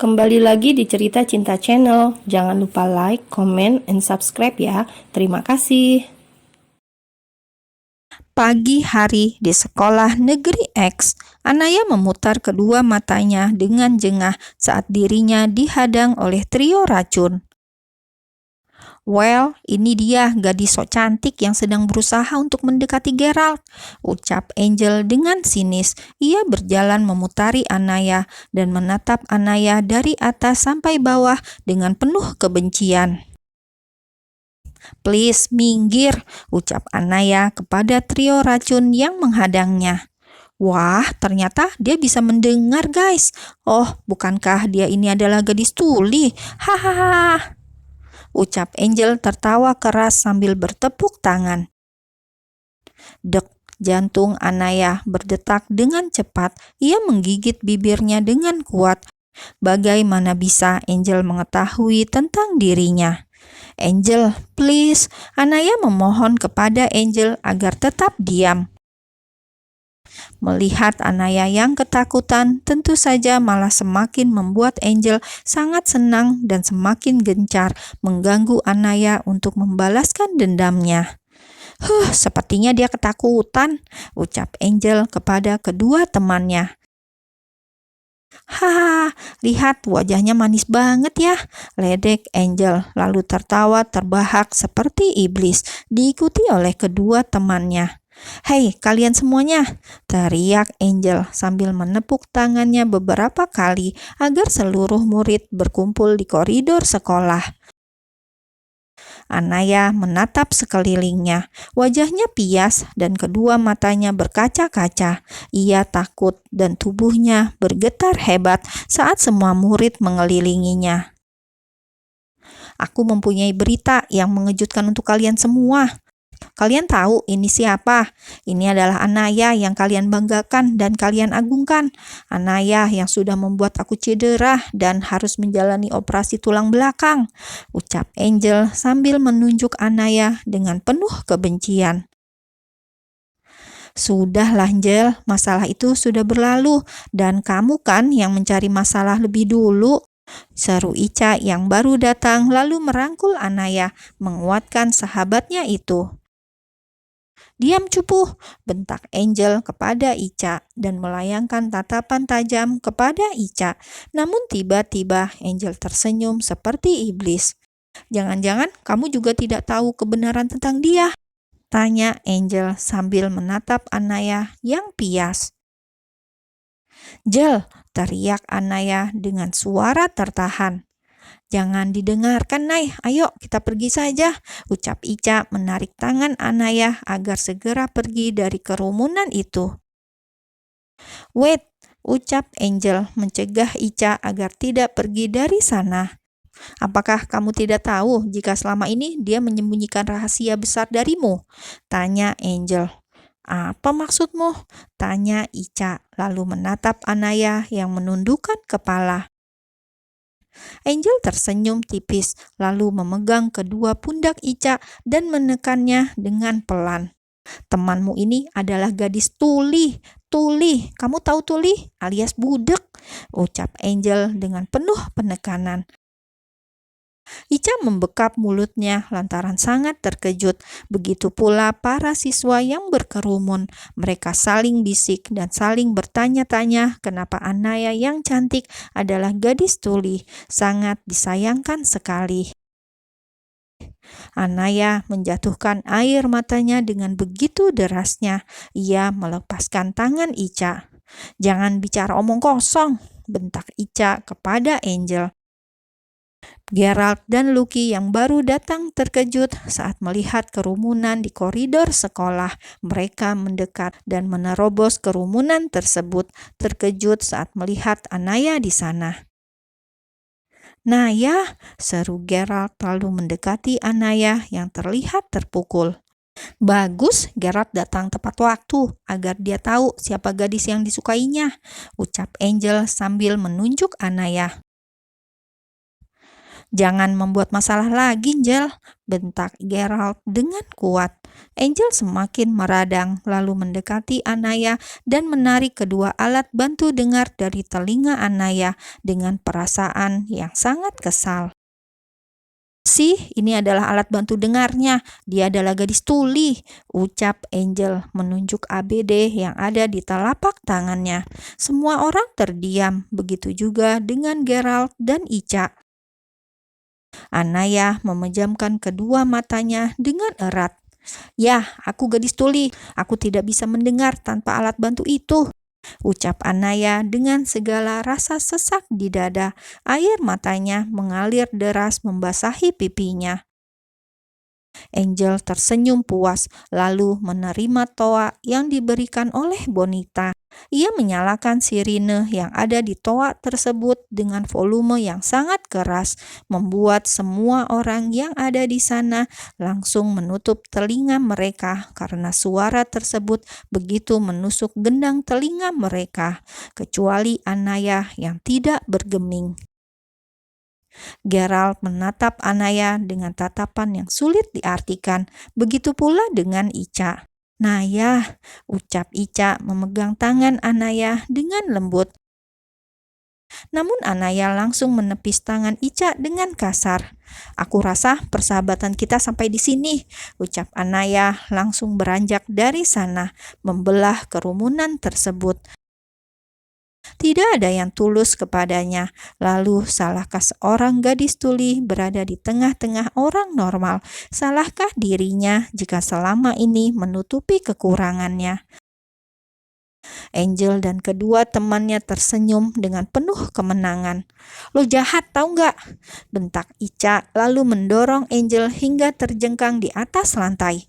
Kembali lagi di Cerita Cinta Channel. Jangan lupa like, comment, and subscribe ya. Terima kasih. Pagi hari di sekolah negeri X, Anaya memutar kedua matanya dengan jengah saat dirinya dihadang oleh trio racun. "Well, ini dia gadis sok cantik yang sedang berusaha untuk mendekati Gerald," ucap Angel dengan sinis. Ia berjalan memutari Anaya dan menatap Anaya dari atas sampai bawah dengan penuh kebencian. "Please, minggir," ucap Anaya kepada trio racun yang menghadangnya. Wah, ternyata dia bisa mendengar, guys. Oh, bukankah dia ini adalah gadis tuli? Hahaha, ucap Angel tertawa keras sambil bertepuk tangan. Dek, jantung Anaya berdetak dengan cepat. Ia menggigit bibirnya dengan kuat. Bagaimana bisa Angel mengetahui tentang dirinya? "Angel, please," Anaya memohon kepada Angel agar tetap diam. Melihat Anaya yang ketakutan, tentu saja malah semakin membuat Angel sangat senang dan semakin gencar mengganggu Anaya untuk membalaskan dendamnya. Sepertinya dia ketakutan," ucap Angel kepada kedua temannya. "Haha, lihat wajahnya manis banget ya," ledek Angel, lalu tertawa terbahak seperti iblis, diikuti oleh kedua temannya. "Hei, kalian semuanya!" teriak Angel sambil menepuk tangannya beberapa kali agar seluruh murid berkumpul di koridor sekolah. Anaya menatap sekelilingnya. Wajahnya pias dan kedua matanya berkaca-kaca. Ia takut dan tubuhnya bergetar hebat saat semua murid mengelilinginya. "Aku mempunyai berita yang mengejutkan untuk kalian semua. Kalian tahu ini siapa? Ini adalah Anaya yang kalian banggakan dan kalian agungkan. Anaya yang sudah membuat aku cedera dan harus menjalani operasi tulang belakang," ucap Angel sambil menunjuk Anaya dengan penuh kebencian. "Sudahlah, Angel, masalah itu sudah berlalu dan kamu kan yang mencari masalah lebih dulu," seru Ica yang baru datang lalu merangkul Anaya, menguatkan sahabatnya itu. "Diam, cupu," bentak Angel kepada Ica dan melayangkan tatapan tajam kepada Ica. Namun tiba-tiba Angel tersenyum seperti iblis. "Jangan-jangan kamu juga tidak tahu kebenaran tentang dia?" tanya Angel sambil menatap Anaya yang pias. "Jel," teriak Anaya dengan suara tertahan. "Jangan didengarkan, Nay. Ayo kita pergi saja," ucap Ica menarik tangan Anaya agar segera pergi dari kerumunan itu. "Wait," ucap Angel mencegah Ica agar tidak pergi dari sana. "Apakah kamu tidak tahu jika selama ini dia menyembunyikan rahasia besar darimu?" tanya Angel. "Apa maksudmu?" tanya Ica lalu menatap Anaya yang menundukkan kepala. Angel tersenyum tipis, lalu memegang kedua pundak Ica dan menekannya dengan pelan. "Temanmu ini adalah gadis tuli. Tuli, kamu tahu tuli? Alias budek," ucap Angel dengan penuh penekanan. Ica membekap mulutnya lantaran sangat terkejut. Begitu pula para siswa yang berkerumun. Mereka saling bisik dan saling bertanya-tanya kenapa Anaya yang cantik adalah gadis tuli. Sangat disayangkan sekali. Anaya menjatuhkan air matanya dengan begitu derasnya. Ia melepaskan tangan Ica. "Jangan bicara omong kosong," bentak Ica kepada Angel. Gerald dan Lucky yang baru datang terkejut saat melihat kerumunan di koridor sekolah. Mereka mendekat dan menerobos kerumunan tersebut, terkejut saat melihat Anaya di sana. "Naya," seru Gerald lalu mendekati Anaya yang terlihat terpukul. "Bagus, Gerald datang tepat waktu agar dia tahu siapa gadis yang disukainya," ucap Angel sambil menunjuk Anaya. Jangan membuat masalah lagi, Angel, bentak Gerald dengan kuat. Angel semakin meradang, lalu mendekati Anaya dan menarik kedua alat bantu dengar dari telinga Anaya dengan perasaan yang sangat kesal. Ini adalah alat bantu dengarnya. Dia adalah gadis tuli, ucap Angel menunjuk ABD yang ada di telapak tangannya. Semua orang terdiam, begitu juga dengan Gerald dan Ica. Anaya memejamkan kedua matanya dengan erat. Ya, aku gadis tuli. Aku tidak bisa mendengar tanpa alat bantu itu, ucap Anaya dengan segala rasa sesak di dada. Air matanya mengalir deras membasahi pipinya. Angel tersenyum puas, lalu menerima toa yang diberikan oleh Bonita. Ia menyalakan sirine yang ada di toa tersebut dengan volume yang sangat keras, membuat semua orang yang ada di sana langsung menutup telinga mereka karena suara tersebut begitu menusuk gendang telinga mereka, kecuali Anaya yang tidak bergeming. Gerald menatap Anaya dengan tatapan yang sulit diartikan, begitu pula dengan Ica. "Naya," ucap Ica memegang tangan Anaya dengan lembut. Namun Anaya langsung menepis tangan Ica dengan kasar. "Aku rasa persahabatan kita sampai di sini," ucap Anaya langsung beranjak dari sana, membelah kerumunan tersebut. Tidak ada yang tulus kepadanya. Lalu, salahkah seorang gadis tuli berada di tengah-tengah orang normal? Salahkah dirinya jika selama ini menutupi kekurangannya? Angel dan kedua temannya tersenyum dengan penuh kemenangan. "Lo jahat, tahu nggak?" bentak Ica, lalu mendorong Angel hingga terjengkang di atas lantai.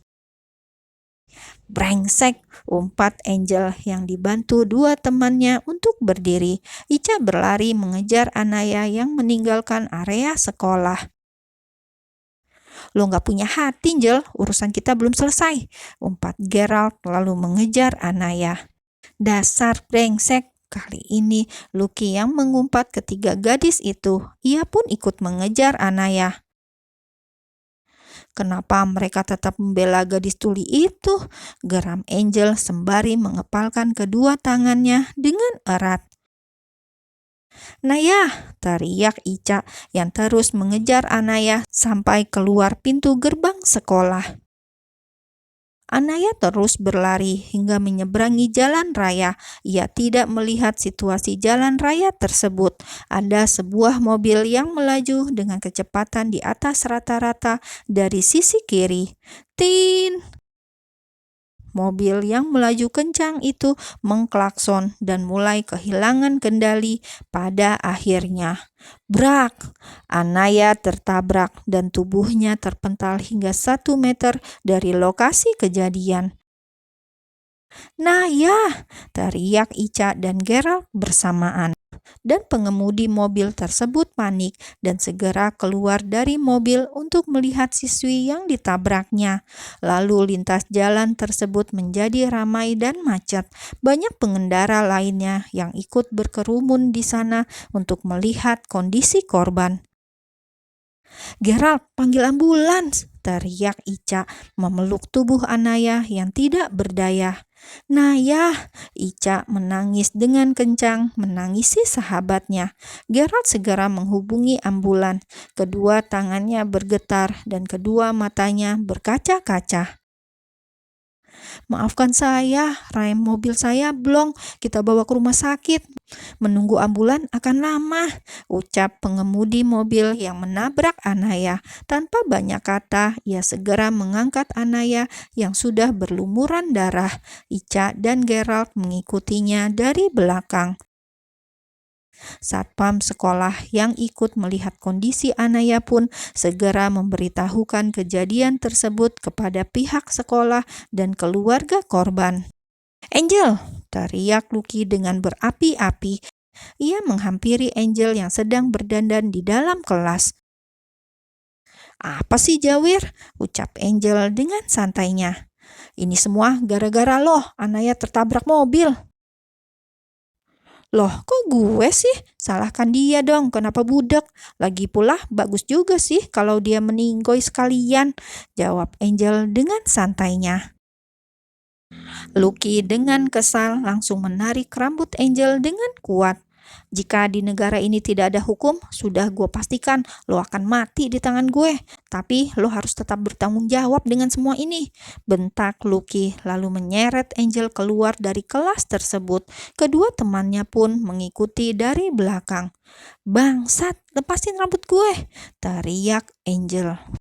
"Brengsek," umpat Angel yang dibantu dua temannya untuk berdiri. Ica berlari mengejar Anaya yang meninggalkan area sekolah. "Lo nggak punya hati, Angel, urusan kita belum selesai," umpat Gerald lalu mengejar Anaya. "Dasar brengsek." Kali ini Lucky yang mengumpat ketiga gadis itu. Ia pun ikut mengejar Anaya. "Kenapa mereka tetap membela gadis tuli itu?" geram Angel sembari mengepalkan kedua tangannya dengan erat. "Naya!" teriak Ica yang terus mengejar Anaya sampai keluar pintu gerbang sekolah. Anaya terus berlari hingga menyeberangi jalan raya. Ia tidak melihat situasi jalan raya tersebut. Ada sebuah mobil yang melaju dengan kecepatan di atas rata-rata dari sisi kiri. Tin! Mobil yang melaju kencang itu mengklakson dan mulai kehilangan kendali pada akhirnya. Brak! Anaya tertabrak dan tubuhnya terpental hingga 1 meter dari lokasi kejadian. "Naya!" teriak Ica dan Gerald bersamaan. Dan pengemudi mobil tersebut panik dan segera keluar dari mobil untuk melihat siswi yang ditabraknya. Lalu lintas jalan tersebut menjadi ramai dan macet. Banyak pengendara lainnya yang ikut berkerumun di sana untuk melihat kondisi korban. "Gerald, panggil ambulans!" teriak Ica memeluk tubuh Anaya yang tidak berdaya. "Naya!" Ica menangis dengan kencang, menangisi sahabatnya. Gerald segera menghubungi ambulan. Kedua tangannya bergetar dan kedua matanya berkaca-kaca. "Maafkan saya, rem mobil saya blong. Kita bawa ke rumah sakit. Menunggu ambulan akan lama," ucap pengemudi mobil yang menabrak Anaya. Tanpa banyak kata, ia segera mengangkat Anaya yang sudah berlumuran darah. Ica dan Gerald mengikutinya dari belakang. Satpam sekolah yang ikut melihat kondisi Anaya pun segera memberitahukan kejadian tersebut kepada pihak sekolah dan keluarga korban. "Angel!" teriak Lucky dengan berapi-api. Ia menghampiri Angel yang sedang berdandan di dalam kelas. "Apa sih, Jawir?" ucap Angel dengan santainya. "Ini semua gara-gara lo, Anaya tertabrak mobil." Loh, kok gue sih? Salahkan dia dong, kenapa budak? Lagi pula bagus juga sih kalau dia meninggoy sekalian, jawab Angel dengan santainya. Lucky dengan kesal langsung menarik rambut Angel dengan kuat. Jika di negara ini tidak ada hukum, sudah gue pastikan lo akan mati di tangan gue. Tapi lo harus tetap bertanggung jawab dengan semua ini. Bentak Lucky lalu menyeret Angel keluar dari kelas tersebut. Kedua temannya pun mengikuti dari belakang. "Bangsat, lepasin rambut gue!" teriak Angel.